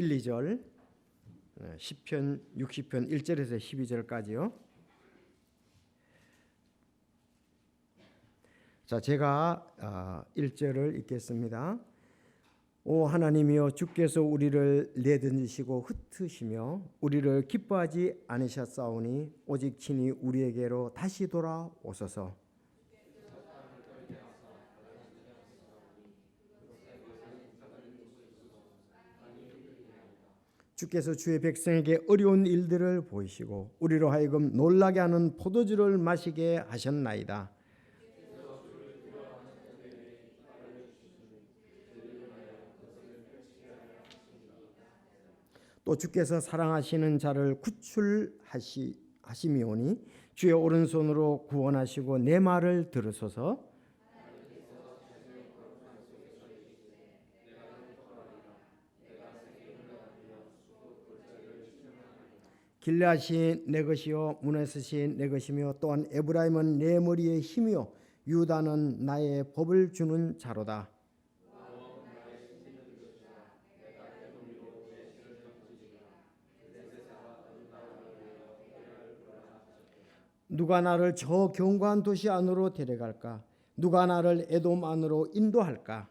1, 2절, 시편 60편 1절에서 12절까지요. 자, 제가 1절을 읽겠습니다. 오 하나님이여, 주께서 우리를 내던지시고 흩으시며 우리를 기뻐하지 않으셨사오니 오직 친히 우리에게로 다시 돌아오소서. 주께서 주의 백성에게 어려운 일들을 보이시고 우리로 하여금 놀라게 하는 포도주를 마시게 하셨나이다. 또 주께서 사랑하시는 자를 구출하시미오니 주의 오른손으로 구원하시고 내 말을 들으소서. 길르앗이 내 것이요 문에셋이 내 것이며 또한 에브라임은 내 머리의 힘이요 유다는 나의 법을 주는 자로다. 누가 나를 저 견고한 도시 안으로 데려갈까? 누가 나를 에돔 안으로 인도할까?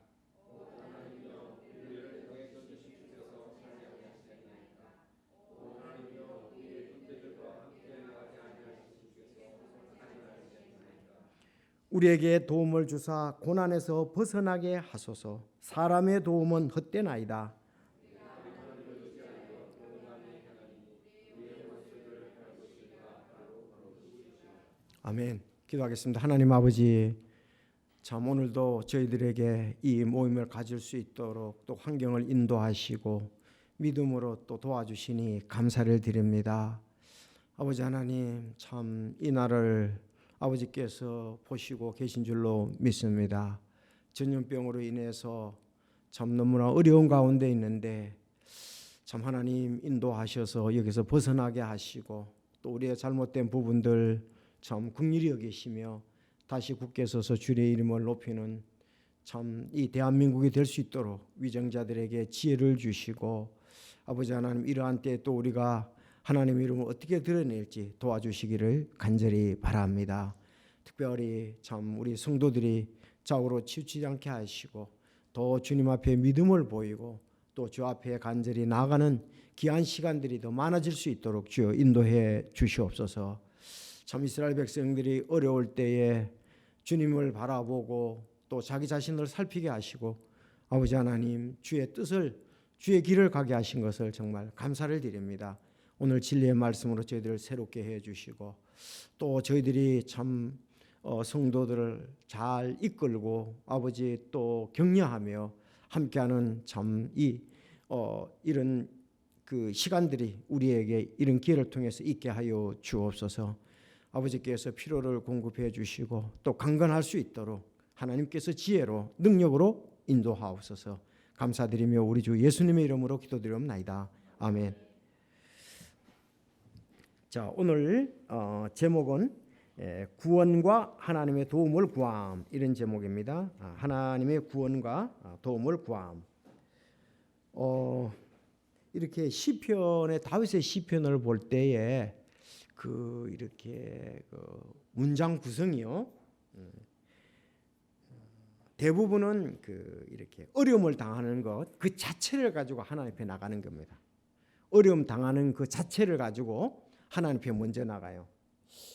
우리에게 도움을 주사 고난에서 벗어나게 하소서. 사람의 도움은 헛되나이다. 아멘. 기도하겠습니다. 하나님 아버지, 참 오늘도 저희들에게 이 모임을 가질 수 있도록 또 환경을 인도하시고 믿음으로 또 도와주시니 감사를 드립니다. 아버지 하나님, 참 이 날을 아버지께서 보시고 계신 줄로 믿습니다. 전염병으로 인해서 참 너무나 어려운 가운데 있는데 참 하나님 인도하셔서 여기서 벗어나게 하시고 또 우리의 잘못된 부분들 참 긍휼히 여기시며 다시 굳게 서서 주의 이름을 높이는 참 이 대한민국이 될 수 있도록 위정자들에게 지혜를 주시고 아버지 하나님, 이러한 때에 또 우리가 하나님 이름을 어떻게 드러낼지 도와주시기를 간절히 바랍니다. 특별히 참 우리 성도들이 좌우로 치우치지 않게 하시고 더 주님 앞에 믿음을 보이고 또 주 앞에 간절히 나아가는 귀한 시간들이 더 많아질 수 있도록 주여 인도해 주시옵소서. 참 이스라엘 백성들이 어려울 때에 주님을 바라보고 또 자기 자신을 살피게 하시고 아버지 하나님, 주의 뜻을 주의 길을 가게 하신 것을 정말 감사를 드립니다. 오늘 진리의 말씀으로 저희들을 새롭게 해 주시고 또 저희들이 참 성도들을 잘 이끌고 아버지 또 격려하며 함께하는 참 이런 그 시간들이 우리에게 이런 기회를 통해서 있게 하여 주옵소서. 아버지께서 필요를 공급해 주시고 또 강건할 수 있도록 하나님께서 지혜로 능력으로 인도하옵소서. 감사드리며 우리 주 예수님의 이름으로 기도드리옵나이다. 아멘. 자, 오늘 제목은 구원과 하나님의 도움을 구함, 이런 제목입니다. 하나님의 구원과 도움을 구함. 이렇게 시편의 다윗의 시편을 볼 때에 이렇게 문장 구성이요, 대부분은 이렇게 어려움을 당하는 것 그 자체를 가지고 하나님 앞에 나가는 겁니다. 어려움 당하는 그 자체를 가지고 하나님 앞에 먼저 나가요.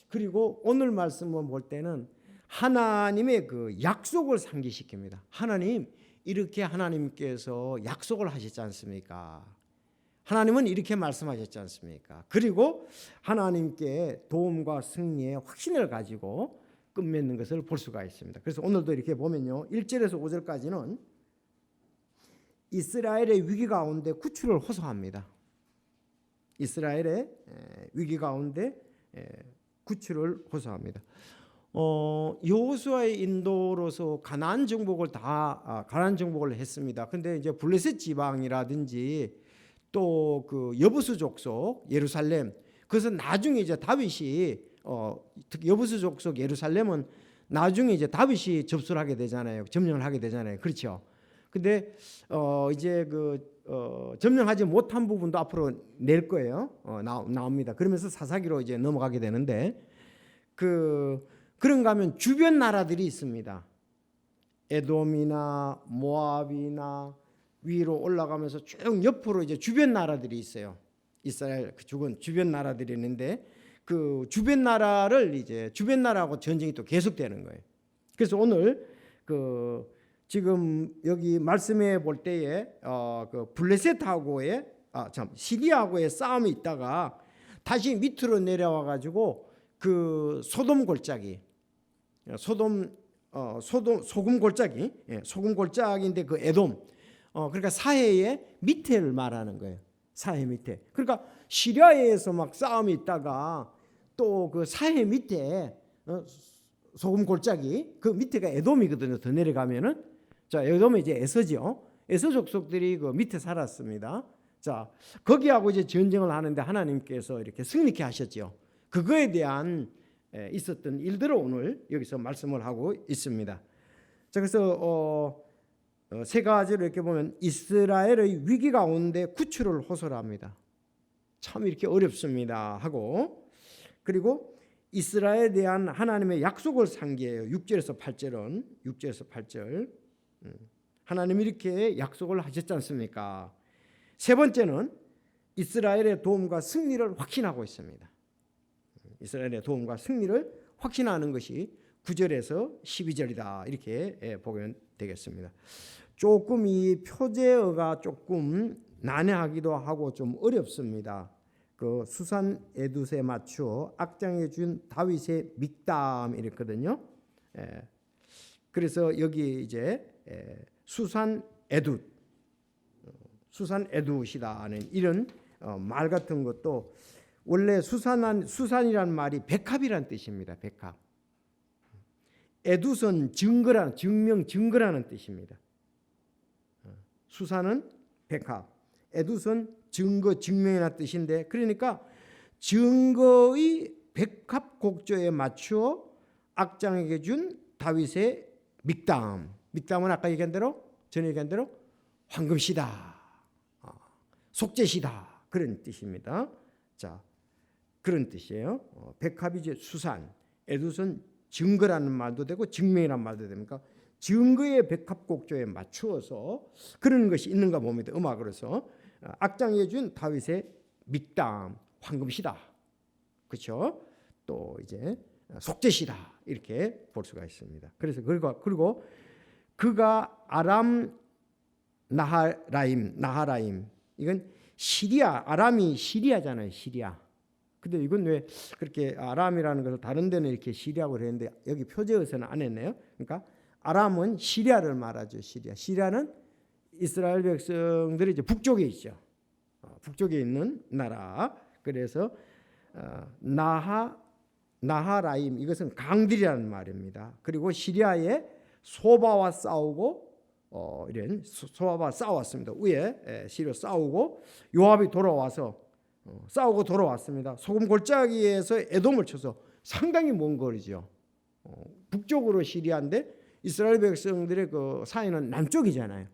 그리고 오늘 말씀을 볼 때는 하나님의 그 약속을 상기시킵니다. 하나님, 이렇게 하나님께서 약속을 하셨지 않습니까? 하나님은 이렇게 말씀하셨지 않습니까? 그리고 하나님께 도움과 승리의 확신을 가지고 끝맺는 것을 볼 수가 있습니다. 그래서 오늘도 이렇게 보면요, 1절에서 5절까지는 이스라엘의 위기 가운데 구출을 호소합니다. 이스라엘의 위기 가운데 구출을 호소합니다. 여호수아의 인도로서 가나안 정복을 했습니다. 근데 이제 블레셋 지방이라든지 또 그 여부수 족속 예루살렘, 그것은 나중에 이제 다윗이 특히 여부수 족속 예루살렘은 나중에 이제 다윗이 접수를 하게 되잖아요. 점령을 하게 되잖아요. 그렇죠? 근데 이제 그 점령하지 못한 부분도 앞으로 낼 거예요. 나옵니다. 그러면서 사사기로 이제 넘어가게 되는데 그런가 하면 주변 나라들이 있습니다. 에돔이나 모압이나 위로 올라가면서 쭉 옆으로 이제 주변 나라들이 있어요. 이스라엘 그 주변 나라들이 있는데 그 주변 나라하고 전쟁이 또 계속되는 거예요. 그래서 오늘 지금 여기 말씀해 볼 때에 그 블레셋하고의 시리아하고의 싸움이 있다가 다시 밑으로 내려와 가지고 그 소돔 골짜기 소금 골짜기인데 그 에돔 그러니까 사해의 밑에를 말하는 거예요. 사해 밑에. 그러니까 시리아에서 막 싸움이 있다가 또 그 사해 밑에 소금 골짜기 그 밑에가 에돔이거든요. 더 내려가면은 자 에돔이 이제 에서죠. 에서 족속들이 그 밑에 살았습니다. 자 거기하고 이제 전쟁을 하는데 하나님께서 이렇게 승리케 하셨죠. 그거에 대한 있었던 일들을 오늘 여기서 말씀을 하고 있습니다. 자 그래서 세 가지로 이렇게 보면 이스라엘의 위기 가운데 구출을 호소합니다. 참 이렇게 어렵습니다 하고 그리고 이스라엘에 대한 하나님의 약속을 상기해요. 6절에서 8절 하나님이 이렇게 약속을 하셨지 않습니까? 세 번째는 이스라엘의 도움과 승리를 확신하고 있습니다. 이스라엘의 도움과 승리를 확신하는 것이 9절에서 12절이다 이렇게 보면 되겠습니다. 조금 이 표제어가 조금 난해하기도 하고 좀 어렵습니다. 그 수산 에두스에 맞추어 악장해 준 다윗의 믹담 이랬거든요. 그래서 여기 이제 수산 에두시다는 이런 말 같은 것도 원래 수산이라는 말이 백합이라는 뜻입니다. 백합. 에두선 증거라는 뜻입니다. 수산은 백합, 에두선 증명이라는 뜻인데 그러니까 증거의 백합곡조에 맞추어 악장에게 준 다윗의 믹담은 아까 얘기한 대로 전에 얘기한 대로 황금시다, 속죄시다 그런 뜻입니다. 자 그런 뜻이에요. 백합이 이제 수산, 에두선 증거라는 말도 되고 증명이라는 말도 됩니까? 증거의 백합곡조에 맞추어서 그런 것이 있는가 봅니다. 음악으로서 악장해 준 다윗의 믹담, 황금시다, 그렇죠? 또 이제 속죄시다 이렇게 볼 수가 있습니다. 그래서 그리고 그가 아람 나하라임 이건 시리아, 아람이 시리아잖아요. 시리아. 근데 이건 왜 그렇게 아람이라는 것을 다른 데는 이렇게 시리아고 그랬는데 여기 표제에서는 안 했네요. 그러니까 아람은 시리아를 말하죠. 시리아는 이스라엘 백성들이 이제 북쪽에 있죠. 북쪽에 있는 나라. 그래서 나하라임 이것은 강들이라는 말입니다. 그리고 시리아의 소바와 싸우고 이런 소바와 싸웠습니다. 위에 시리아 싸우고 요압이 돌아와서 싸우고 돌아왔습니다. 소금 골짜기에서 에돔을 쳐서 상당히 먼 거리죠. 북쪽으로 시리아인데 이스라엘 백성들의 그 사이는 남쪽이잖아요.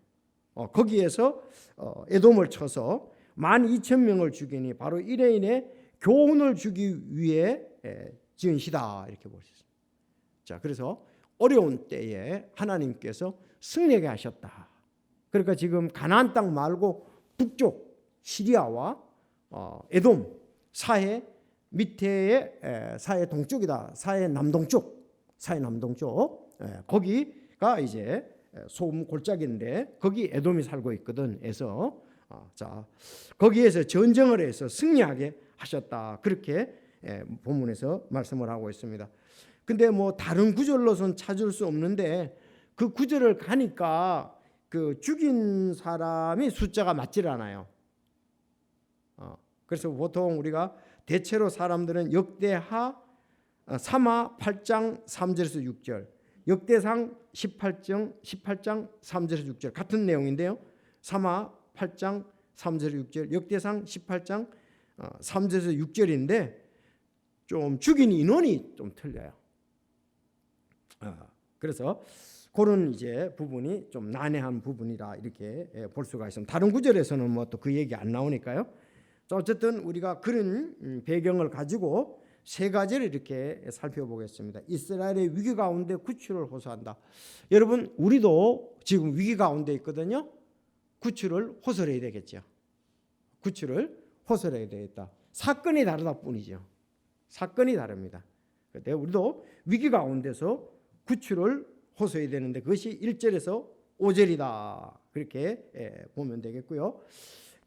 거기에서 에돔을 쳐서 12,000명을 죽이니 바로 이레인의 교훈을 주기 위해 지은 시다 이렇게 볼 수 있습니다. 자, 그래서 어려운 때에 하나님께서 승리하게 하셨다. 그러니까 지금 가나안 땅 말고 북쪽 시리아와 에돔 사해 밑에의 사해 동쪽이다. 사해 남동쪽 거기가 이제 소금 골짜기인데 거기 에돔이 살고 있거든. 해서 자 거기에서 전쟁을 해서 승리하게 하셨다. 그렇게 본문에서 말씀을 하고 있습니다. 근데 뭐 다른 구절로선 찾을 수 없는데 그 구절을 가니까 그 죽인 사람이 숫자가 맞질 않아요. 그래서 보통 우리가 대체로 사람들은 역대하 3하 8장 3절에서 6절, 역대상 18장 3절에서 6절 같은 내용인데요. 3하 8장 3절에서 6절, 역대상 18장 3절에서 6절인데 좀 죽인 인원이 좀 틀려요. 그래서 그런 이제 부분이 좀 난해한 부분이라 이렇게 볼 수가 있습니다. 다른 구절에서는 뭐 또 그 얘기 안 나오니까요. 어쨌든 우리가 그런 배경을 가지고 세 가지를 이렇게 살펴보겠습니다. 이스라엘의 위기 가운데 구출을 호소한다. 여러분, 우리도 지금 위기 가운데 있거든요. 구출을 호소해야 되겠죠. 구출을 호소해야 되겠다. 사건이 다르다 뿐이죠. 사건이 다릅니다. 그런데 우리도 위기 가운데서 구출을 호소해야 되는데 그것이 1절에서 5절이다. 그렇게 보면 되겠고요.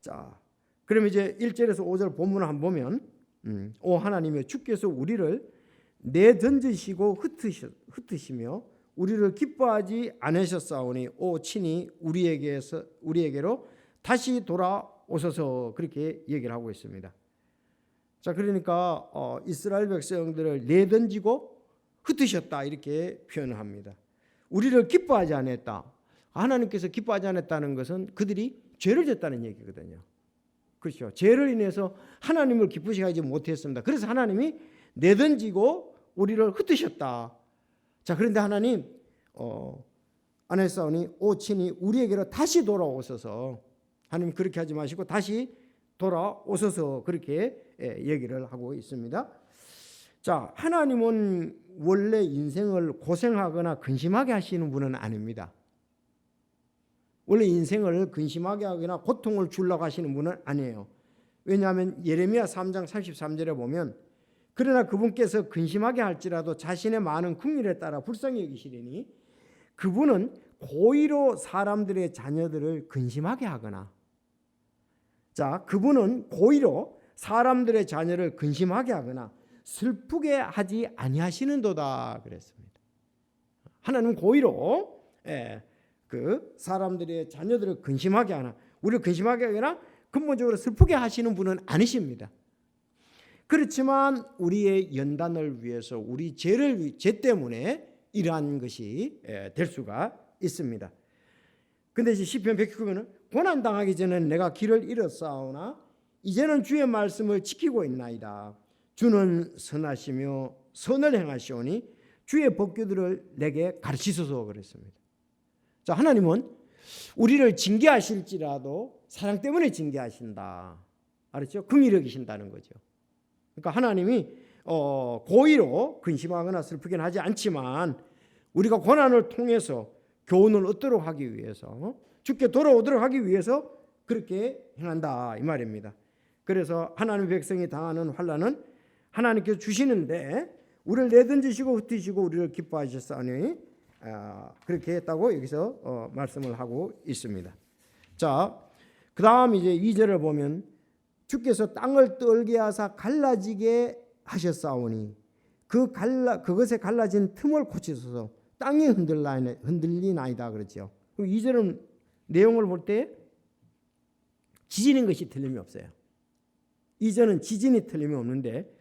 자, 그럼 이제 1절에서 5절 본문을 한번 보면 오 하나님이여 주께서 우리를 내던지시고 흩으시며 우리를 기뻐하지 않으셨사오니 오 친히 우리에게로 다시 돌아오소서 그렇게 얘기를 하고 있습니다. 자, 그러니까 이스라엘 백성들을 내던지고 흩으셨다 이렇게 표현을 합니다. 우리를 기뻐하지 않았다. 하나님께서 기뻐하지 않았다는 것은 그들이 죄를 졌다는 얘기거든요. 그렇죠. 죄를 인해서 하나님을 기쁘시게 하지 못했습니다. 그래서 하나님이 내던지고 우리를 흩으셨다. 자, 그런데 하나님 안했사오니 오 친히 우리에게로 다시 돌아오소서. 하나님 그렇게 하지 마시고 다시 돌아오소서 그렇게 얘기를 하고 있습니다. 자, 하나님은 원래 인생을 고생하거나 근심하게 하시는 분은 아닙니다. 원래 인생을 근심하게 하거나 고통을 주려고 하시는 분은 아니에요. 왜냐하면 예레미야 3장 33절에 보면 그러나 그분께서 근심하게 할지라도 자신의 많은 긍휼에 따라 불쌍히 여기시리니 그분은 고의로 사람들의 자녀들을 근심하게 하거나 자, 그분은 고의로 사람들의 자녀를 근심하게 하거나 슬프게 하지 아니하시는도다 그랬습니다. 하나님은 고의로 그 사람들의 자녀들을 근심하게 하나 우리를 근심하게 하거나 근본적으로 슬프게 하시는 분은 아니십니다. 그렇지만 우리의 연단을 위해서 우리 죄 때문에 이러한 것이 될 수가 있습니다. 근데 이제 시편 109편은 고난 당하기 전에 내가 길을 잃었사오나 이제는 주의 말씀을 지키고 있나이다. 주는 선하시며 선을 행하시오니 주의 법규들을 내게 가르치소서 그랬습니다. 자, 하나님은 우리를 징계하실지라도 사랑 때문에 징계하신다. 알았죠? 긍휼히 여기신다는 거죠. 그러니까 하나님이 고의로 근심하거나 슬프긴 하지 않지만 우리가 고난을 통해서 교훈을 얻도록 하기 위해서 주께 돌아오도록 하기 위해서 그렇게 행한다 이 말입니다. 그래서 하나님의 백성이 당하는 환난은 하나님께서 주시는데 우리를 내던지시고 흩으시고 우리를 기뻐하셨사오니 그렇게 했다고 여기서 말씀을 하고 있습니다. 자, 그 다음 이제 2절을 보면 주께서 땅을 떨게 하사 갈라지게 하셨사오니 그것에 갈라진 틈을 고치소서. 땅이 흔들리나이다 그렇죠. 그럼 2절은 내용을 볼 때 지진인 것이 틀림이 없어요. 2절은 지진이 틀림이 없는데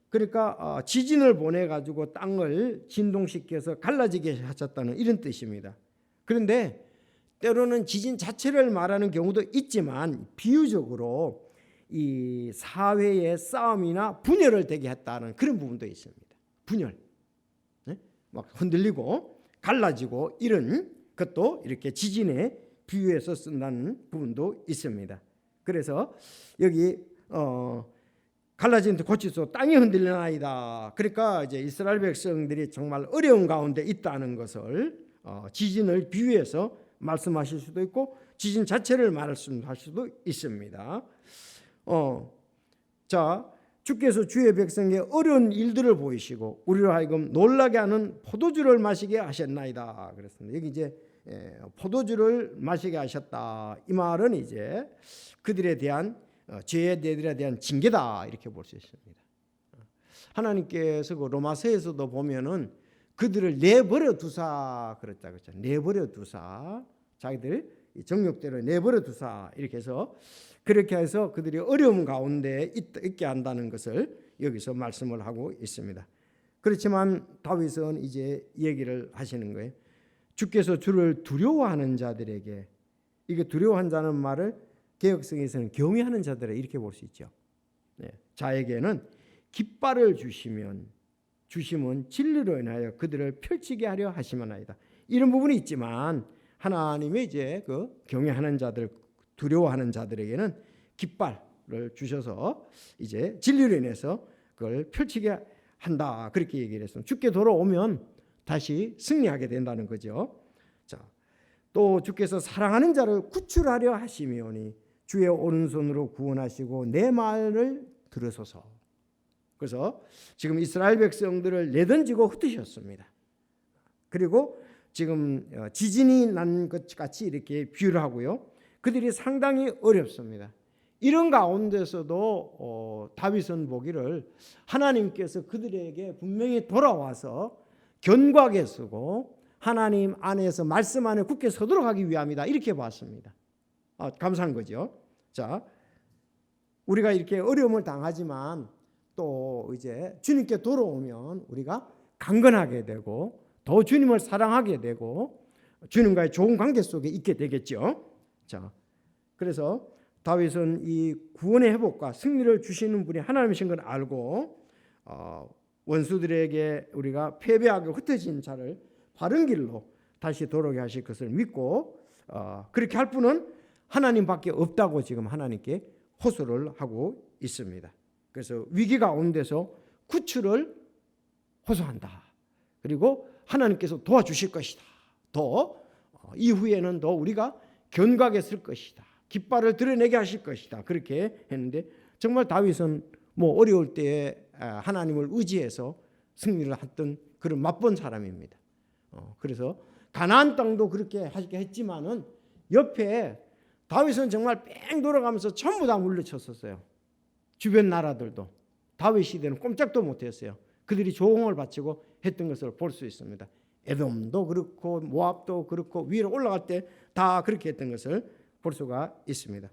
그러니까 지진을 보내가지고 땅을 진동시켜서 갈라지게 하셨다는 이런 뜻입니다. 그런데 때로는 지진 자체를 말하는 경우도 있지만 비유적으로 이 사회의 싸움이나 분열을 되게 했다는 그런 부분도 있습니다. 분열, 막 흔들리고 갈라지고 이런 것도 이렇게 지진에 비유해서 쓴다는 부분도 있습니다. 그래서 여기 갈라진 고치소 땅이 흔들리나이다. 그러니까 이제 이스라엘 백성들이 정말 어려운 가운데 있다는 것을 지진을 비유해서 말씀하실 수도 있고 지진 자체를 말씀할 수도 있습니다. 자, 주께서 주의 백성에게 어려운 일들을 보이시고 우리로 하여금 놀라게 하는 포도주를 마시게 하셨나이다. 그랬습니다. 여기 이제 포도주를 마시게 하셨다. 이 말은 이제 그들에 대한 죄들에 대한 징계다 이렇게 볼 수 있습니다. 하나님께서 그 로마서에서도 보면은 그들을 내버려 두사 그랬다 그랬죠. 내버려 두사 자기들 정욕대로 내버려 두사 이렇게 해서 그렇게 해서 그들이 어려움 가운데 있게 한다는 것을 여기서 말씀을 하고 있습니다. 그렇지만 다윗은 이제 얘기를 하시는 거예요. 주께서 주를 두려워하는 자들에게 이게 두려워한 자는 말을 개혁성에서는 경외하는 자들에 이렇게 볼 수 있죠. 자에게는 깃발을 주시면 주심은 진리로 인하여 그들을 펼치게 하려 하심이나이다. 이런 부분이 있지만 하나님의 이제 그 경외하는 자들, 두려워하는 자들에게는 깃발을 주셔서 이제 진리로 인해서 그걸 펼치게 한다. 그렇게 얘기를 했습니다. 주께 돌아오면 다시 승리하게 된다는 거죠. 자, 또 주께서 사랑하는 자를 구출하려 하시미오니 주의 오른손으로 구원하시고 내 말을 들으소서. 그래서 지금 이스라엘 백성들을 내던지고 흩으셨습니다. 그리고 지금 지진이 난 것 같이 이렇게 비유를 하고요. 그들이 상당히 어렵습니다. 이런 가운데서도 다윗은 보기를 하나님께서 그들에게 분명히 돌아와서 견고하게 쓰고 하나님 안에서 말씀 안에 굳게 서도록 하기 위함이다. 이렇게 봤습니다. 감사한 거죠. 자, 우리가 이렇게 어려움을 당하지만 또 이제 주님께 돌아오면 우리가 강건하게 되고 더 주님을 사랑하게 되고 주님과의 좋은 관계 속에 있게 되겠죠. 자, 그래서 다윗은 이 구원의 회복과 승리를 주시는 분이 하나님이신 걸 알고 원수들에게 우리가 패배하고 흩어진 자를 바른 길로 다시 돌아오게 하실 것을 믿고 그렇게 할 분은 하나님밖에 없다고 지금 하나님께 호소를 하고 있습니다. 그래서 위기 가운데서 구출을 호소한다. 그리고 하나님께서 도와주실 것이다. 더 이후에는 더 우리가 견고하게 쓸 것이다. 깃발을 드러내게 하실 것이다. 그렇게 했는데 정말 다윗은 뭐 어려울 때에 하나님을 의지해서 승리를 했던 그런 맛본 사람입니다. 그래서 가나안 땅도 그렇게 하게 했지만은 옆에 다윗은 정말 뺑 돌아가면서 전부 다 물리쳤었어요. 주변 나라들도 다윗 시대는 꼼짝도 못했어요. 그들이 조공을 바치고 했던 것을 볼 수 있습니다. 에돔도 그렇고 모압도 그렇고 위로 올라갈 때 다 그렇게 했던 것을 볼 수가 있습니다.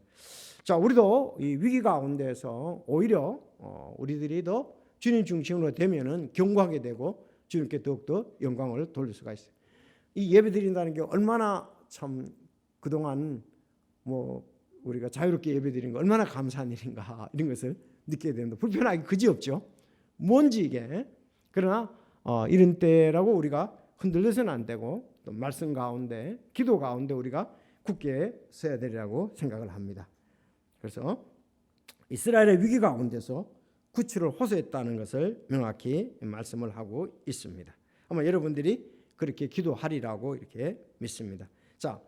자, 우리도 이 위기 가운데서 오히려 우리들이 더 주님 중심으로 되면은 견고하게 되고 주님께 더욱더 영광을 돌릴 수가 있어요. 이 예배 드린다는 게 얼마나 참 그동안 뭐 우리가 자유롭게 예배 드리는 거 얼마나 감사한 일인가 이런 것을 느끼게 됩니다. 불편하기 그지없죠. 뭔지 이게. 그러나 이런 때라고 우리가 흔들려서는 안 되고 또 말씀 가운데 기도 가운데 우리가 굳게 서야 되리라고 생각을 합니다. 그래서 이스라엘의 위기 가운데서 구출을 호소했다는 것을 명확히 말씀을 하고 있습니다. 아마 여러분들이 그렇게 기도하리라고 이렇게 믿습니다. 자,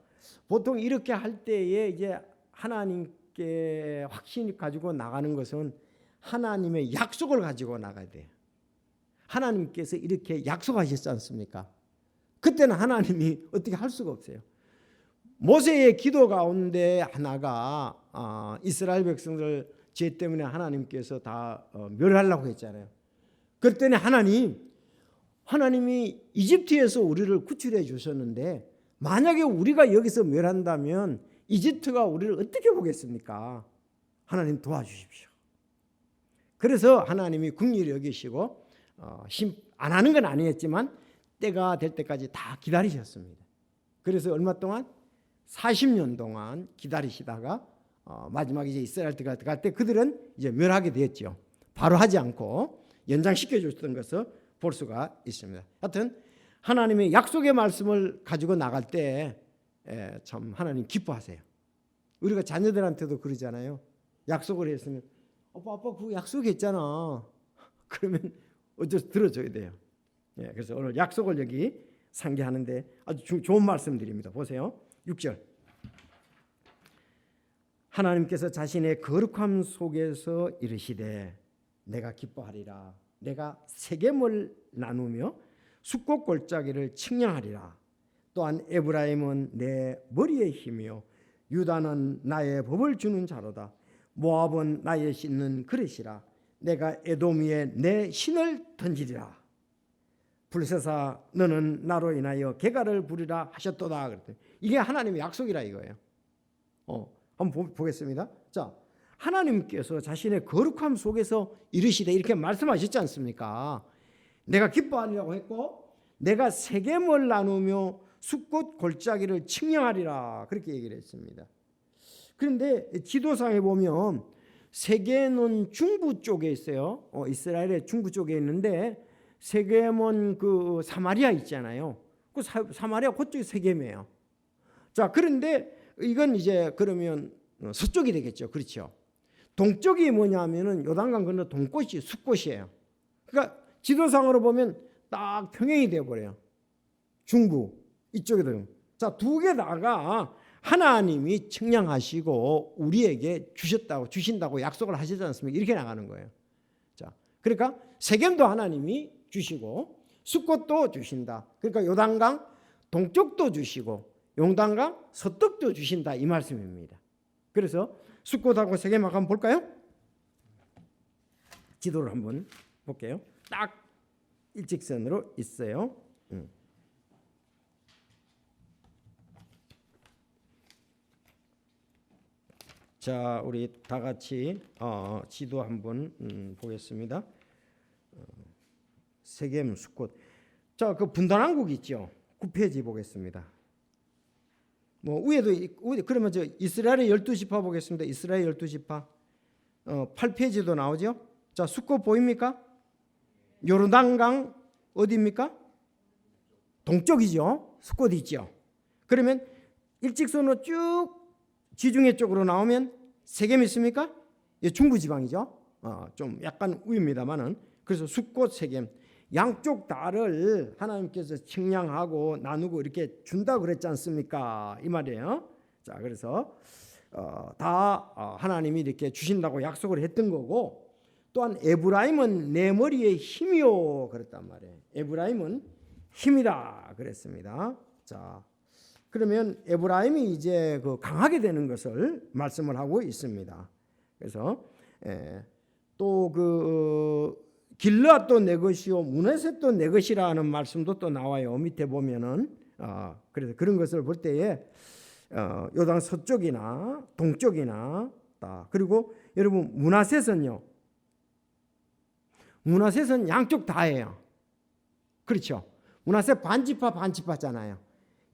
보통 이렇게 할 때에 이제 하나님께 확신이 가지고 나가는 것은 하나님의 약속을 가지고 나가야 돼요. 하나님께서 이렇게 약속하셨지 않습니까? 그때는 하나님이 어떻게 할 수가 없어요. 모세의 기도 가운데 하나가 이스라엘 백성들 죄 때문에 하나님께서 다 멸하려고 했잖아요. 그랬더니 하나님이 이집트에서 우리를 구출해 주셨는데 만약에 우리가 여기서 멸한다면 이집트가 우리를 어떻게 보겠습니까? 하나님 도와주십시오. 그래서 하나님이 긍휼히 여기시고 안 하는 건 아니었지만 때가 될 때까지 다 기다리셨습니다. 그래서 얼마 동안 40년 동안 기다리시다가 마지막에 이제 이스라엘 들어갈 때 그들은 이제 멸하게 되었죠. 바로 하지 않고 연장시켜 줬던 것을 볼 수가 있습니다. 하여튼 하나님의 약속의 말씀을 가지고 나갈 때 참 하나님 기뻐하세요. 우리가 자녀들한테도 그러잖아요. 약속을 했으면 아빠 그 약속했잖아. 그러면 어쩔 들어줘야 돼요. 그래서 오늘 약속을 여기 상기하는데 아주 좋은 말씀드립니다. 보세요. 6절. 하나님께서 자신의 거룩함 속에서 이르시되 내가 기뻐하리라. 내가 세겜을 나누며 숫꽃 골짜기를 측량하리라. 또한 에브라임은 내 머리의 힘이요 유다는 나의 법을 주는 자로다. 모압은 나의 씻는 그릇이라. 내가 에돔 위에 내 신을 던지리라. 불새사 너는 나로 인하여 개가를 부리라 하셨도다. 그랬더니 이게 하나님의 약속이라 이거예요. 한번 보겠습니다. 자, 하나님께서 자신의 거룩함 속에서 이르시되 이렇게 말씀하셨지 않습니까? 내가 기뻐하리라고 했고 내가 세겜을 나누며 숫꽃 골짜기를 측량하리라 그렇게 얘기를 했습니다. 그런데 지도상에 보면 세겜은 중부 쪽에 있어요. 이스라엘의 중부 쪽에 있는데 세겜은 그 사마리아 있잖아요. 그 사마리아 그쪽이 세겜이에요. 자, 그런데 이건 이제 그러면 서쪽이 되겠죠. 그렇죠. 동쪽이 뭐냐면은 요단강 건너 동꽃이 숲꽃이에요. 그러니까 지도상으로 보면 딱 평행이 되어 버려요. 중부 이쪽에도. 자, 두 개 다가 하나님이 측량하시고 우리에게 주신다고 약속을 하시지 않습니까? 이렇게 나가는 거예요. 자, 그러니까 세겜도 하나님이 주시고 숲꽃도 주신다. 그러니까 요단강 동쪽도 주시고 용단강 서쪽도 주신다 이 말씀입니다. 그래서 숲꽃하고 세겜하고 한번 볼까요? 지도를 한번 볼게요. 딱 일직선으로 있어요. 자, 우리 다 같이 지도 한번 보겠습니다. 세겜 숲꽃. 자, 그 분단왕국 있죠. 9페이지 보겠습니다. 뭐 위에도 그러면 저 이스라엘의 12지파 보겠습니다. 이스라엘 12지파. 8페이지도 나오죠. 자, 숲꽃 보입니까? 요르단강 어디입니까? 동쪽이죠. 숲꽃 있죠. 그러면 일직선으로 쭉 지중해 쪽으로 나오면 세겜 있습니까? 중부 지방이죠. 좀 약간 위입니다만은. 그래서 숲꽃 세겜 양쪽 다를 하나님께서 측량하고 나누고 이렇게 준다 그랬지 않습니까? 이 말이에요. 자, 그래서 다 하나님이 이렇게 주신다고 약속을 했던 거고, 또한 에브라임은 내 머리의 힘이요 그랬단 말이에요. 에브라임은 힘이다 그랬습니다. 자, 그러면 에브라임이 이제 그 강하게 되는 것을 말씀을 하고 있습니다. 그래서 또 그 길르앗도 내 것이요 문에셋도 내 것이라는 말씀도 또 나와요. 밑에 보면은 그래서 그런 것을 볼 때에 요단 서쪽이나 동쪽이나 그리고 여러분 문하셋은요. 문하셋은 양쪽 다예요. 그렇죠. 문하셋 반지파잖아요.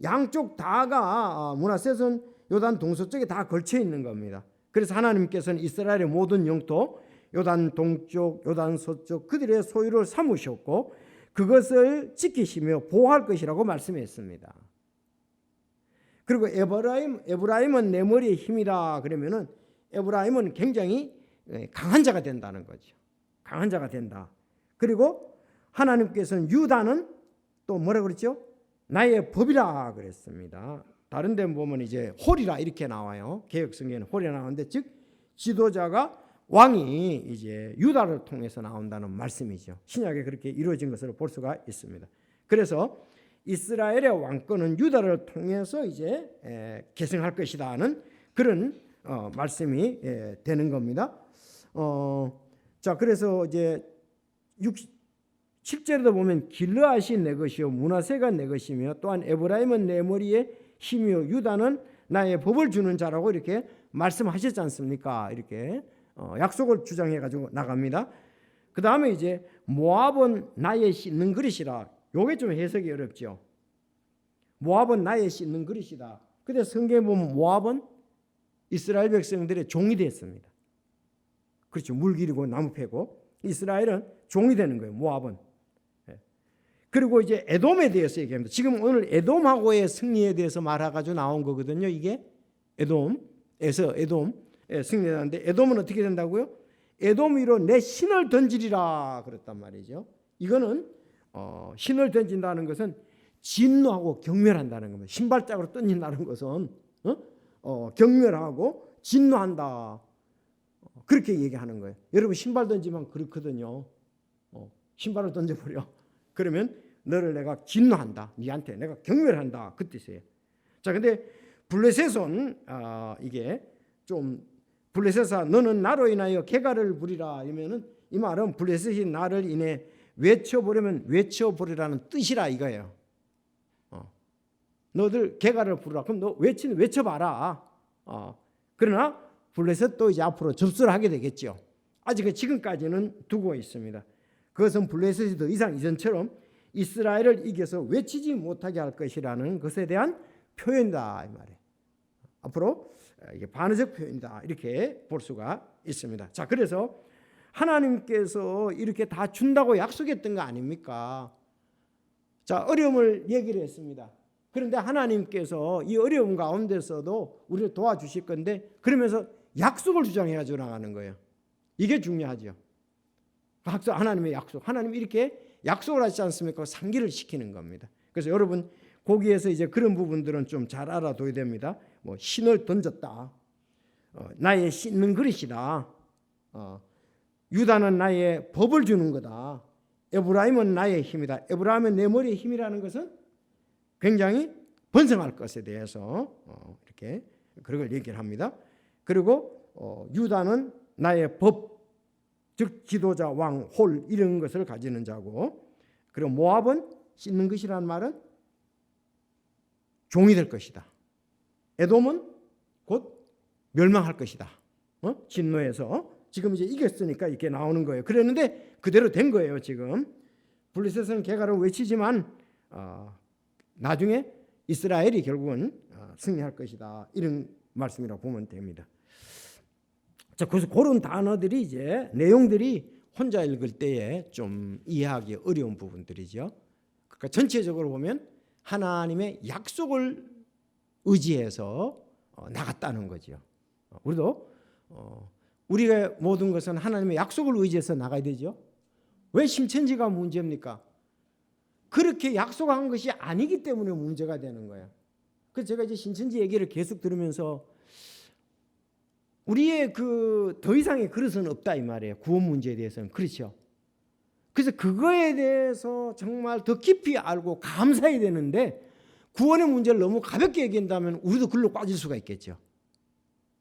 양쪽 다가 문하셋은 요단 동서쪽에 다 걸쳐 있는 겁니다. 그래서 하나님께서는 이스라엘의 모든 영토 요단 동쪽, 요단 서쪽 그들의 소유를 삼으셨고 그것을 지키시며 보호할 것이라고 말씀했습니다. 그리고 에브라임은 내 머리의 힘이다 그러면은 에브라임은 굉장히 강한 자가 된다는 거죠. 강한 자가 된다. 그리고 하나님께서는 유다는 또 뭐라 그랬죠? 나의 법이라 그랬습니다. 다른 데 보면 이제 홀이라 이렇게 나와요. 개역 성경에는 홀이 나오는데 즉 지도자가 왕이 이제 유다를 통해서 나온다는 말씀이죠. 신약에 그렇게 이루어진 것을 볼 수가 있습니다. 그래서 이스라엘의 왕권은 유다를 통해서 이제 계승할 것이다는 그런 말씀이 되는 겁니다. 자, 그래서 이제 7절에도 보면 길르앗이 내 것이요 문하세가 내 것이며 또한 에브라임은 내 머리에 힘이요 유다는 나의 법을 주는 자라고 이렇게 말씀하셨지 않습니까? 이렇게 약속을 주장해 가지고 나갑니다. 그 다음에 이제 모압은 나의 씻는 그릇이라. 요게 좀 해석이 어렵죠. 모압은 나의 씻는 그릇이다. 근데 성경에 보면 모압은 이스라엘 백성들의 종이 됐습니다. 그렇죠. 물 기르고 나무 패고 이스라엘은 종이 되는 거예요. 모압은. 그리고 이제 에돔에 대해서 얘기합니다. 지금 오늘 에돔하고의 승리에 대해서 말해가지고 나온 거거든요. 이게 에돔에서 에돔 승리하는데 에돔은 어떻게 된다고요? 에돔 위로 내 신을 던지리라 그랬단 말이죠. 이거는 신을 던진다는 것은 진노하고 경멸한다는 겁니다. 신발짝으로 던진다는 것은 경멸하고 진노한다. 그렇게 얘기하는 거예요. 여러분 신발 던지면 그렇거든요. 신발을 던져버려. 그러면 너를 내가 진노한다. 네한테 내가 경멸한다. 그 뜻이에요. 자, 근데 블레셋은 이게 좀 블레셋아 너는 나로 인하여 개가를 부리라 이러면은 이 말은 블레셋이 나를 인해 외쳐보려면 외쳐보리라는 뜻이라 이거예요. 너들 개가를 부르라. 그럼 너 외쳐봐라. 그러나 블레셋도 이제 앞으로 접수를 하게 되겠죠. 아직은 지금까지는 두고 있습니다. 그것은 블레셋이 더 이상 이전처럼 이스라엘을 이겨서 외치지 못하게 할 것이라는 것에 대한 표현이다 이 말이에요. 앞으로 이게 반어적 표현이다 이렇게 볼 수가 있습니다. 자, 그래서 하나님께서 이렇게 다 준다고 약속했던 거 아닙니까? 자, 어려움을 얘기를 했습니다. 그런데 하나님께서 이 어려움 가운데서도 우리를 도와주실 건데 그러면서 약속을 주장해 가지고 나가는 거예요. 이게 중요하죠. 하나님의 약속. 하나님이 이렇게 약속을 하지 않습니까? 상기를 시키는 겁니다. 그래서 여러분 거기에서 이제 그런 부분들은 좀 잘 알아둬야 됩니다. 뭐 신을 던졌다. 나의 씻는 그릇이다. 유다는 나의 법을 주는 거다. 에브라임은 나의 힘이다. 에브라임은 내 머리의 힘이라는 것은 굉장히 번성할 것에 대해서 이렇게 그런 걸 얘기를 합니다. 그리고 유다는 나의 법, 즉 지도자, 왕, 홀 이런 것을 가지는 자고, 그리고 모압은 씻는 것이라는 말은 종이 될 것이다. 에돔은 곧 멸망할 것이다. 진노에서 지금 이제 이겼으니까 이렇게 나오는 거예요. 그랬는데 그대로 된 거예요. 지금 블레셋은 개가를 외치지만 나중에 이스라엘이 결국은 승리할 것이다. 이런 말씀이라고 보면 됩니다. 자, 그래서 그런 단어들이 이제 내용들이 혼자 읽을 때에 좀 이해하기 어려운 부분들이죠. 그러니까 전체적으로 보면 하나님의 약속을 의지해서 나갔다는 거죠. 우리도 우리가 모든 것은 하나님의 약속을 의지해서 나가야 되죠. 왜 신천지가 문제입니까? 그렇게 약속한 것이 아니기 때문에 문제가 되는 거예요. 그래서 제가 이제 신천지 얘기를 계속 들으면서 우리의 그 더 이상의 그릇은 없다 이 말이에요. 구원 문제에 대해서는. 그렇죠. 그래서 그거에 대해서 정말 더 깊이 알고 감사해야 되는데 구원의 문제를 너무 가볍게 얘기한다면 우리도 글로 빠질 수가 있겠죠.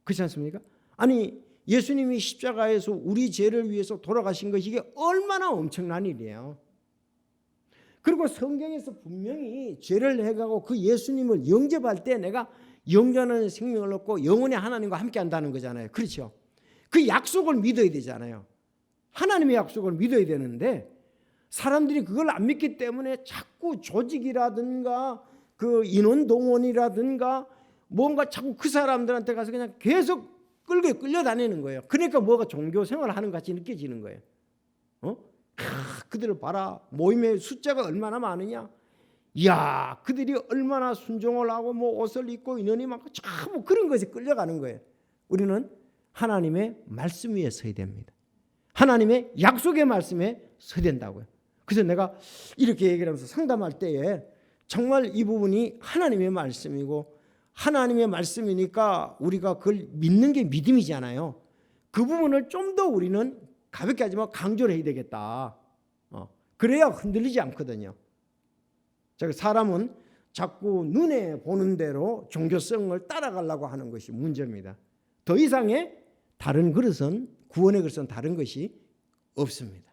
그렇지 않습니까? 아니 예수님이 십자가에서 우리 죄를 위해서 돌아가신 것이 이게 얼마나 엄청난 일이에요. 그리고 성경에서 분명히 죄를 해가고 그 예수님을 영접할 때 내가 영원한 생명을 얻고 영원히 하나님과 함께 한다는 거잖아요. 그렇죠? 그 약속을 믿어야 되잖아요. 하나님의 약속을 믿어야 되는데 사람들이 그걸 안 믿기 때문에 자꾸 조직이라든가 그 인원동원이라든가 뭔가 자꾸 그 사람들한테 가서 그냥 계속 끌려다니는 거예요. 그러니까 뭐가 종교 생활을 하는 것 같이 느껴지는 거예요. 그들을 봐라. 모임의 숫자가 얼마나 많으냐. 이야, 그들이 얼마나 순종을 하고 뭐 옷을 입고 인원이 많고 참 그런 것에 끌려가는 거예요. 우리는 하나님의 말씀 위에 서야 됩니다. 하나님의 약속의 말씀에 서야 된다고요. 그래서 내가 이렇게 얘기를 하면서 상담할 때에 정말 이 부분이 하나님의 말씀이고 하나님의 말씀이니까 우리가 그걸 믿는 게 믿음이잖아요. 그 부분을 좀 더 우리는 가볍게 하지만 강조를 해야 되겠다. 그래야 흔들리지 않거든요. 사람은 자꾸 눈에 보는 대로 종교성을 따라가려고 하는 것이 문제입니다. 더 이상의 다른 그릇은 구원의 그릇은 다른 것이 없습니다.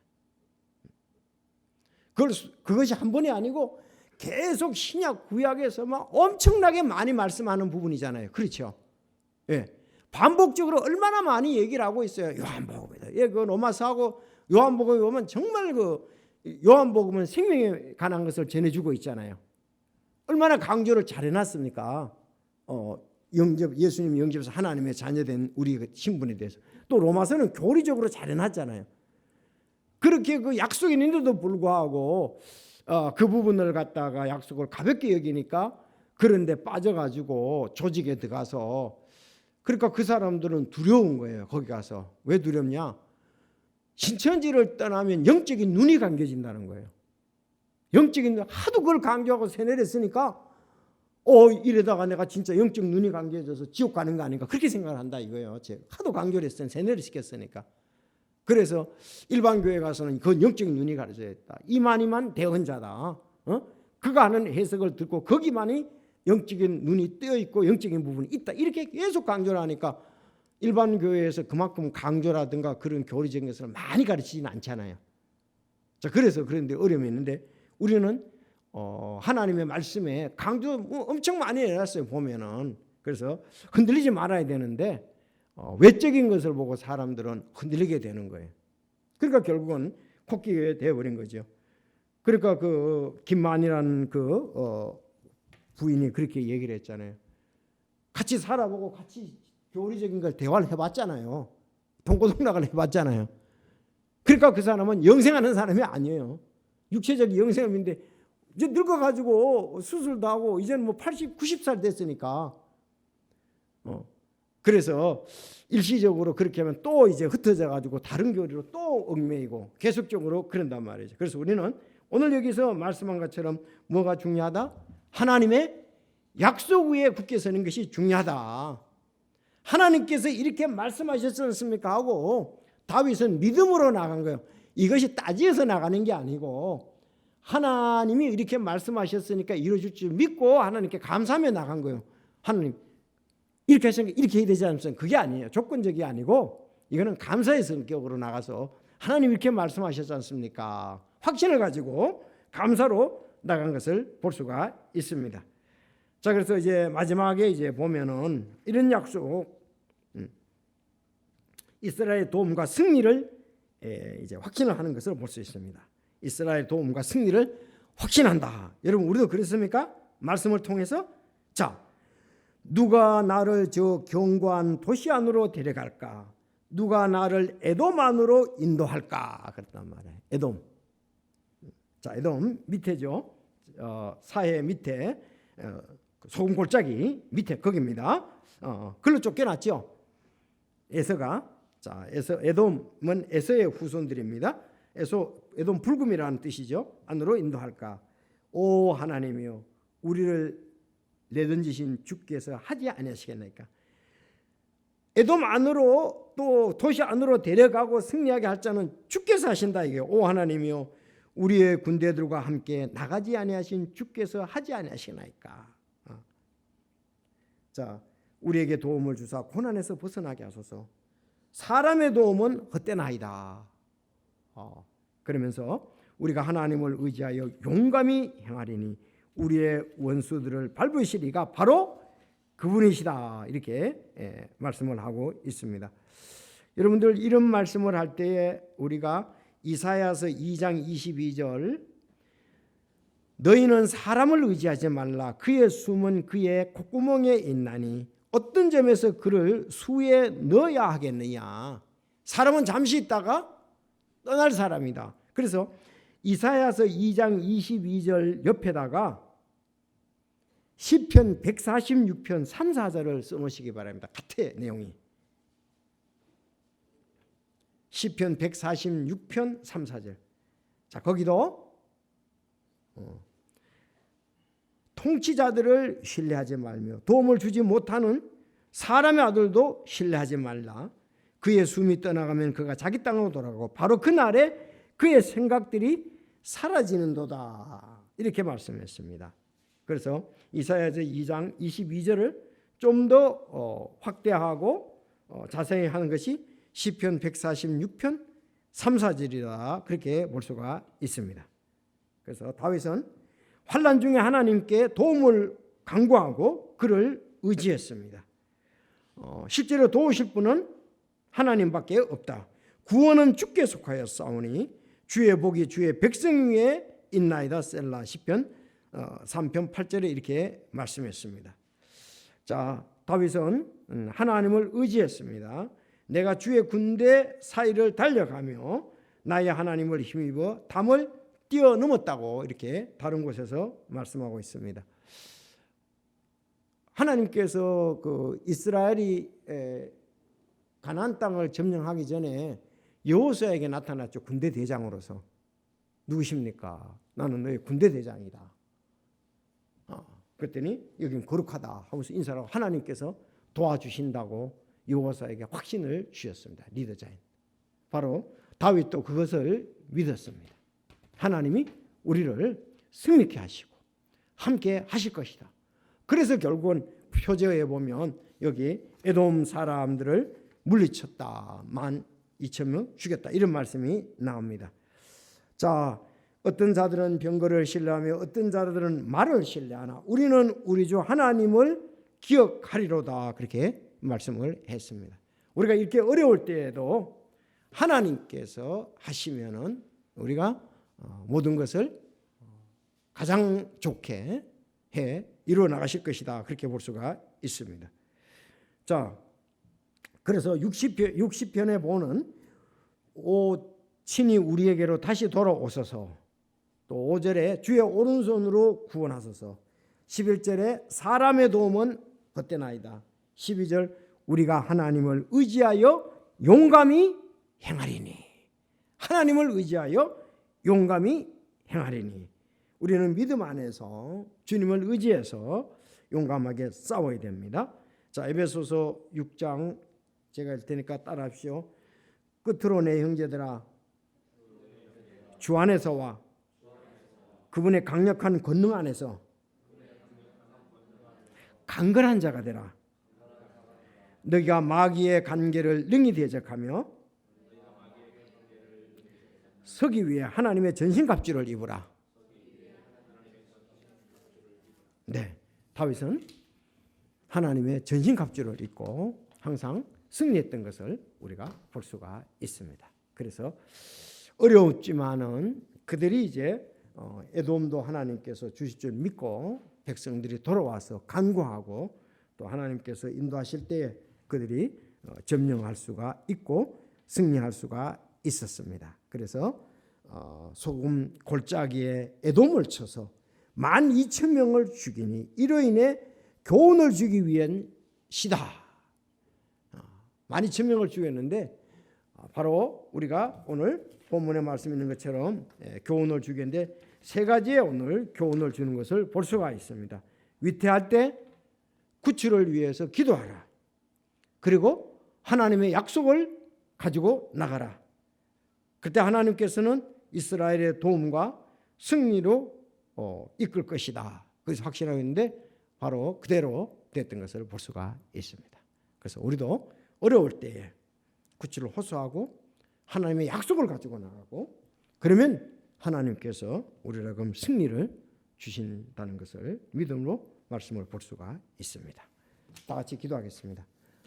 그것이 한 번이 아니고 계속 신약 구약에서 막 엄청나게 많이 말씀하는 부분이잖아요. 그렇죠? 예. 반복적으로 얼마나 많이 얘기를 하고 있어요. 요한복음에다. 예, 그 로마서하고 요한복음에 보면 정말 그 요한복음은 생명에 관한 것을 전해주고 있잖아요. 얼마나 강조를 잘 해놨습니까? 예수님 영접해서 하나님의 자녀된 우리 신분에 대해서. 또 로마서는 교리적으로 잘 해놨잖아요. 그렇게 그 약속이 있는데도 불구하고 그 부분을 갖다가 약속을 가볍게 여기니까 그런데 빠져가지고 조직에 들어가서 그러니까 그 사람들은 두려운 거예요. 거기 가서. 왜 두렵냐? 신천지를 떠나면 영적인 눈이 감겨진다는 거예요. 영적인 눈, 하도 그걸 강조하고 세뇌를 했으니까 이러다가 내가 진짜 영적 눈이 감겨져서 지옥 가는 거 아닌가 그렇게 생각을 한다 이거예요. 하도 강조를 했으니까 세뇌를 시켰으니까. 그래서 일반 교회 가서는 그 영적인 눈이 가려져야 했다. 이만희만 대언자다. 그가 하는 해석을 듣고 거기만이 영적인 눈이 뜨여 있고 영적인 부분이 있다. 이렇게 계속 강조를 하니까 일반 교회에서 그만큼 강조라든가 그런 교리적인 것을 많이 가르치지는 않잖아요. 자, 그래서 그런데 어려움이 있는데 우리는 하나님의 말씀에 강조 엄청 많이 해놨어요. 보면은. 그래서 흔들리지 말아야 되는데 외적인 것을 보고 사람들은 흔들리게 되는 거예요. 그러니까 결국은 코끼리가 되어버린 거죠. 그러니까 그 김만이라는 그 부인이 그렇게 얘기를 했잖아요. 같이 살아보고 같이 교리적인 걸 대화를 해봤잖아요. 동고동락을 해봤잖아요. 그러니까 그 사람은 영생하는 사람이 아니에요. 육체적 영생인데 이제 늙어가지고 수술도 하고 이제는 뭐 80, 90살 됐으니까 그래서 일시적으로 그렇게 하면 또 이제 흩어져 가지고 다른 교리로 또 얽매이고 계속적으로 그런단 말이죠. 그래서 우리는 오늘 여기서 말씀한 것처럼 뭐가 중요하다? 하나님의 약속 위에 굳게 서는 것이 중요하다. 하나님께서 이렇게 말씀하셨지 않습니까? 하고 다윗은 믿음으로 나간 거예요. 이것이 따지어서 나가는 게 아니고 하나님이 이렇게 말씀하셨으니까 이루어질 줄 믿고 하나님께 감사하며 나간 거예요. 하나님 이렇게 하시니까 이렇게 해야 되지 않습니까? 그게 아니에요. 조건적이 아니고 이거는 감사의 성격으로 나가서 하나님 이렇게 말씀하셨지 않습니까? 확신을 가지고 감사로 나간 것을 볼 수가 있습니다. 자, 그래서 이제 마지막에 이제 보면은 이런 약속, 이스라엘의 도움과 승리를 이제 확신을 하는 것을 볼 수 있습니다. 이스라엘 도움과 승리를 확신한다. 여러분 우리도 그렇습니까? 말씀을 통해서 자, 누가 나를 저 견고한 도시 안으로 데려갈까? 누가 나를 에돔 안으로 인도할까? 그랬단 말이에요. 에돔. 자, 에돔 밑에죠. 사해 밑에 소금 골짜기 밑에 거기입니다. 글로 쫓겨났죠. 에서가. 자, 에돔은 에서의 후손들입니다. 에돔 불금이라는 뜻이죠. 안으로 인도할까? 오 하나님이여, 우리를 내던지신 주께서 하지 아니하시겠나이까? 에돔 안으로 또 도시 안으로 데려가고 승리하게 할 자는 주께서 하신다 이게. 오 하나님이여, 우리의 군대들과 함께 나가지 아니하신 주께서 하지 아니하시나이까? 자, 우리에게 도움을 주사 고난에서 벗어나게 하소서. 사람의 도움은 헛되나이다. 그러면서 우리가 하나님을 의지하여 용감히 행하리니 우리의 원수들을 밟으시리가 바로 그분이시다. 이렇게 말씀을 하고 있습니다. 여러분들 이런 말씀을 할 때에 우리가 이사야서 2장 22절 너희는 사람을 의지하지 말라. 그의 숨은 그의 콧구멍에 있나니 어떤 점에서 그를 수에 넣어야 하겠느냐. 사람은 잠시 있다가 떠날 사람이다. 그래서 이사야서 2장 22절 옆에다가 시편 146편 3, 4절을 써놓으시기 바랍니다. 같아요, 내용이. 시편 146편 3, 4절. 자, 거기도 통치자들을 신뢰하지 말며 도움을 주지 못하는 사람의 아들도 신뢰하지 말라. 그의 숨이 떠나가면 그가 자기 땅으로 돌아가고 바로 그날에 그의 생각들이 사라지는도다. 이렇게 말씀했습니다. 그래서 이사야서 2장 22절을 좀 더 확대하고 자세히 하는 것이 시편 146편 3, 4절이다. 그렇게 볼 수가 있습니다. 그래서 다윗은 환난 중에 하나님께 도움을 간구하고 그를 의지했습니다. 실제로 도우실 분은 하나님밖에 없다. 구원은 주께 속하여 싸우니 주의 복이 주의 백성 위에 있나이다. 셀라. 시편 3편 8절에 이렇게 말씀했습니다. 자, 다윗은 하나님을 의지했습니다. 내가 주의 군대 사이를 달려가며 나의 하나님을 힘입어 담을 뛰어넘었다고 이렇게 다른 곳에서 말씀하고 있습니다. 하나님께서 그 이스라엘이 가나안 땅을 점령하기 전에 여호수아에게 나타났죠. 군대 대장으로서. 누구십니까? 나는 너의 군대 대장이다. 그랬더니 여긴 거룩하다 하면서 인사를 하고 하나님께서 도와주신다고 여호수아에게 확신을 주셨습니다. 리더자인. 바로 다윗도 그것을 믿었습니다. 하나님이 우리를 승리케 하시고 함께 하실 것이다. 그래서 결국은 표제에 보면 여기 에돔 사람들을 물리쳤다. 12,000명 죽였다. 이런 말씀이 나옵니다. 자, 어떤 자들은 병거를 신뢰하며 어떤 자들은 말을 신뢰하나 우리는 우리 주 하나님을 기억하리로다. 그렇게 말씀을 했습니다. 우리가 이렇게 어려울 때에도 하나님께서 하시면은 우리가 모든 것을 가장 좋게 해 이루어 나가실 것이다. 그렇게 볼 수가 있습니다. 자, 그래서 60편에 보는 친히 우리에게로 다시 돌아오소서. 또 5절에 주의 오른손으로 구원하소서. 11절에 사람의 도움은 벗대나이다. 12절 우리가 하나님을 의지하여 용감히 행하리니. 하나님을 의지하여 용감히 행하리니. 우리는 믿음 안에서 주님을 의지해서 용감하게 싸워야 됩니다. 자, 에베소서 6장 제가 읽을 테니까 따라하십시오. 끝으로 내 형제들아, 주 안에서와 그분의 강력한 권능 안에서 강건한 자가 되라. 너희가 마귀의 관계를 능히 대적하며 서기 위해 하나님의 전신갑주를 입으라. 네, 다윗은 하나님의 전신갑주를 입고 항상 승리했던 것을 우리가 볼 수가 있습니다. 그래서 어려웠지만은 그들이 이제 에돔도 하나님께서 주실 줄 믿고 백성들이 돌아와서 간구하고 또 하나님께서 인도하실 때에 그들이 점령할 수가 있고 승리할 수가 있었습니다. 그래서 소금 골짜기에 에돔을 쳐서 12,000명을 죽이니 이로 인해 교훈을 주기 위한 시다. 12,000명을 죽였는데 바로 우리가 오늘 본문에 말씀 있는 것처럼 교훈을 주겠는데 세 가지의 오늘 교훈을 주는 것을 볼 수가 있습니다. 위태할 때 구출을 위해서 기도하라. 그리고 하나님의 약속을 가지고 나가라. 그때 하나님께서는 이스라엘의 도움과 승리로 이끌 것이다. 그래서 확신하고 있는데 바로 그대로 됐던 것을 볼 수가 있습니다. 그래서 우리도 어려울 때에 구출을 호소하고 하나님의 약속을 가지고 나가고 그러면 하나님께서 우리를 그럼 승리를 주신다는 것을 믿음으로 말씀을 볼 수가 있습니다. 다 같이 기도하겠습니다.